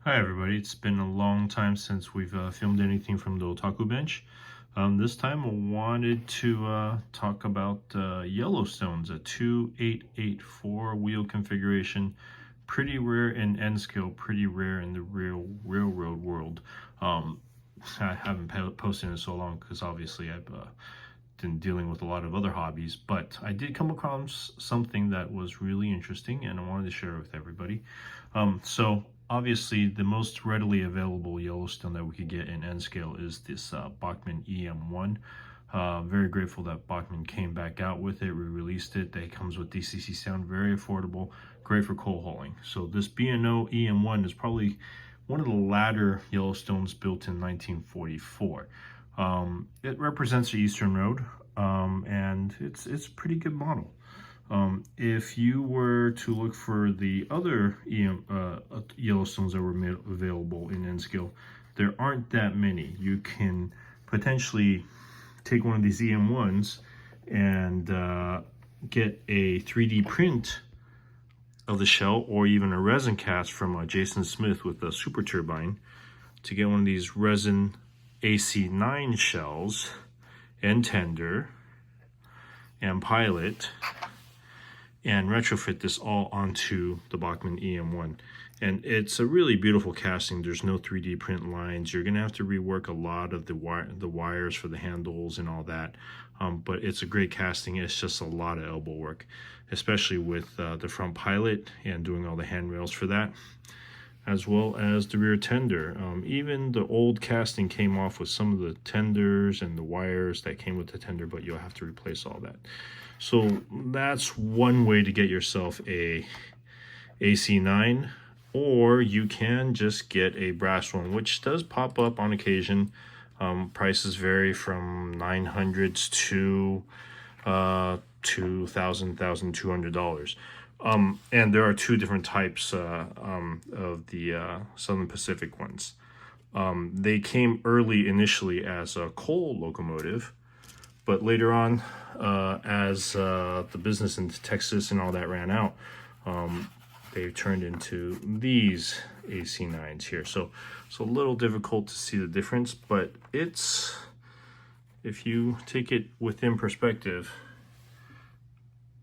Hi everybody, it's been a long time since we've filmed anything from the Otaku Bench. This time I wanted to talk about Yellowstone's, a 2884 wheel configuration. Pretty rare in N scale, pretty rare in the real railroad world. I haven't posted in so long because obviously I've been dealing with a lot of other hobbies, but I did come across something that was really interesting and I wanted to share it with everybody. So obviously the most readily available Yellowstone that we could get in N scale is this Bachmann EM1. Very grateful that Bachmann came back out with it, re-released it. That comes with DCC sound, very affordable, great for coal hauling. So this B&O EM1 is probably one of the latter Yellowstones built in 1944. It represents the Eastern Road, and it's a pretty good model. If you were to look for the other Yellowstones that were made available in N scale, there aren't that many. You can potentially take one of these EM1s and get a 3D print of the shell, or even a resin cast from Jason Smith with a super turbine, to get one of these resin AC9 shells and tender and pilot and retrofit this all onto the Bachmann EM1. And it's a really beautiful casting. There's no 3D print lines. You're gonna have to rework a lot of the wires for the handles and all that. But it's a great casting. It's just a lot of elbow work, especially with the front pilot and doing all the handrails for that, as well as the rear tender. Even the old casting came off with some of the tenders and the wires that came with the tender, but you'll have to replace all that. So that's one way to get yourself a AC9, or you can just get a brass one, which does pop up on occasion. Prices vary from $900 to $2,000, $1,200. And there are two different types of the Southern Pacific ones. They came initially as a coal locomotive, but later on, as the business in Texas and all that ran out, they've turned into these AC9s here. So it's a little difficult to see the difference, but it's, if you take it within perspective,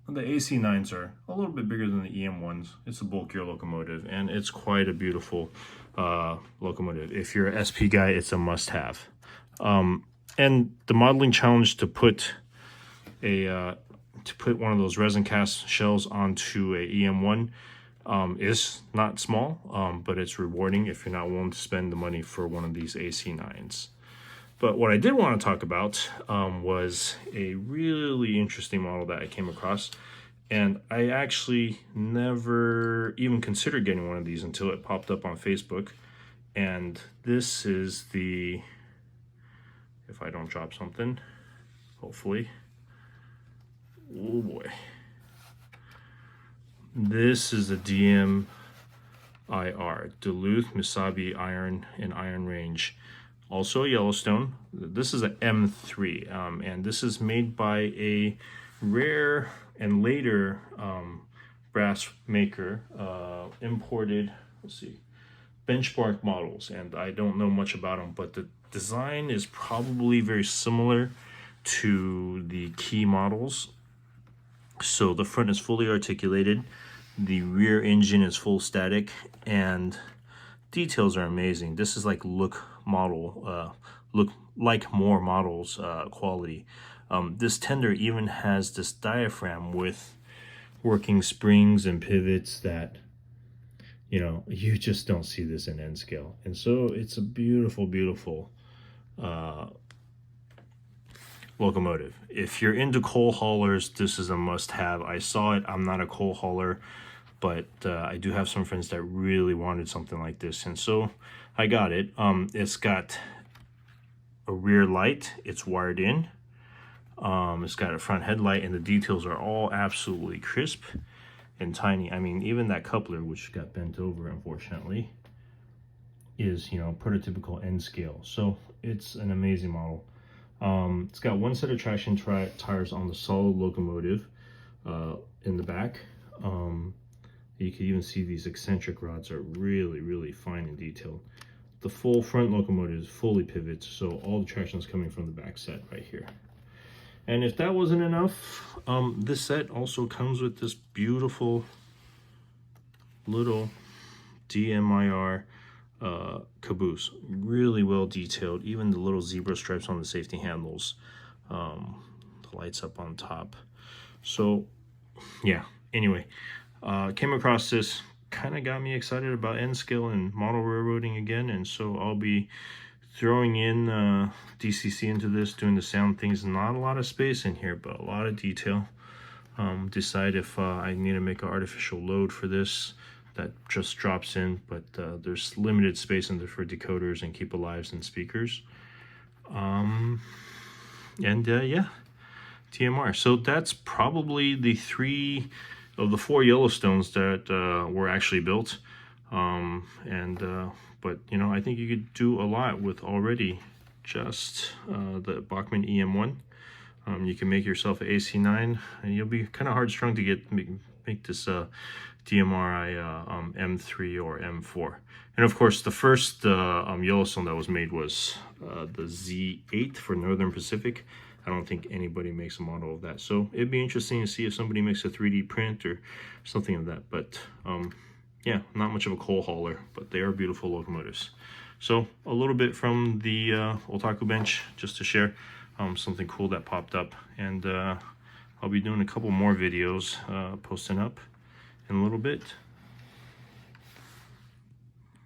the AC9s are a little bit bigger than the EM1s. It's a bulkier locomotive, and it's quite a beautiful locomotive. If you're an SP guy, it's a must-have. And the modeling challenge to put one of those resin cast shells onto a EM1 is not small, but it's rewarding if you're not willing to spend the money for one of these AC9s. But what I did want to talk about was a really interesting model that I came across, and I actually never even considered getting one of these until it popped up on Facebook. And this is the, if I don't drop something, hopefully. Oh boy. This is the DMIR, Duluth, Misabi Iron and Iron Range. Also a Yellowstone. This is an M3, and this is made by a rare and later brass maker, imported, let's see, benchmark models. And I don't know much about them, but the design is probably very similar to the key models. So the front is fully articulated, the rear engine is full static, and details are amazing. This is like look like more models quality. This tender even has this diaphragm with working springs and pivots that, you know, you just don't see this in N scale. And so it's a beautiful, beautiful locomotive. If you're into coal haulers, this is a must-have. I saw it. I'm not a coal hauler, but I do have some friends that really wanted something like this, and so I got it. It's got a rear light. It's wired in. It's got a front headlight, and the details are all absolutely crisp and tiny. I mean, even that coupler, which got bent over, unfortunately, is, you know, prototypical N scale. So it's an amazing model. It's got one set of traction tires on the solid locomotive in the back. You can even see these eccentric rods are really, really fine and detailed. The full front locomotive is fully pivots, so all the traction is coming from the back set right here. And if that wasn't enough, this set also comes with this beautiful little DMIR caboose. Really well detailed, even the little zebra stripes on the safety handles, the lights up on top. So yeah, anyway, came across this, kind of got me excited about N scale and model railroading again, and so I'll be throwing in DCC into this, doing the sound things. Not a lot of space in here, but a lot of detail. Decide if I need to make an artificial load for this that just drops in, but there's limited space in there for decoders and keep alives and speakers. Yeah, TMR. So that's probably the 3 of the 4 Yellowstones that were actually built. But you know, I think you could do a lot with already just the Bachmann EM1. You can make yourself an AC9, and you'll be kind of hard strung to make this DMRI M3 or M4. And of course, the first Yellowstone that was made was the Z8 for Northern Pacific. I don't think anybody makes a model of that, so it'd be interesting to see if somebody makes a 3D print or something of that. But yeah, not much of a coal hauler, but they are beautiful locomotives. So a little bit from the Otaku Bench, just to share something cool that popped up. And I'll be doing a couple more videos posting up in a little bit.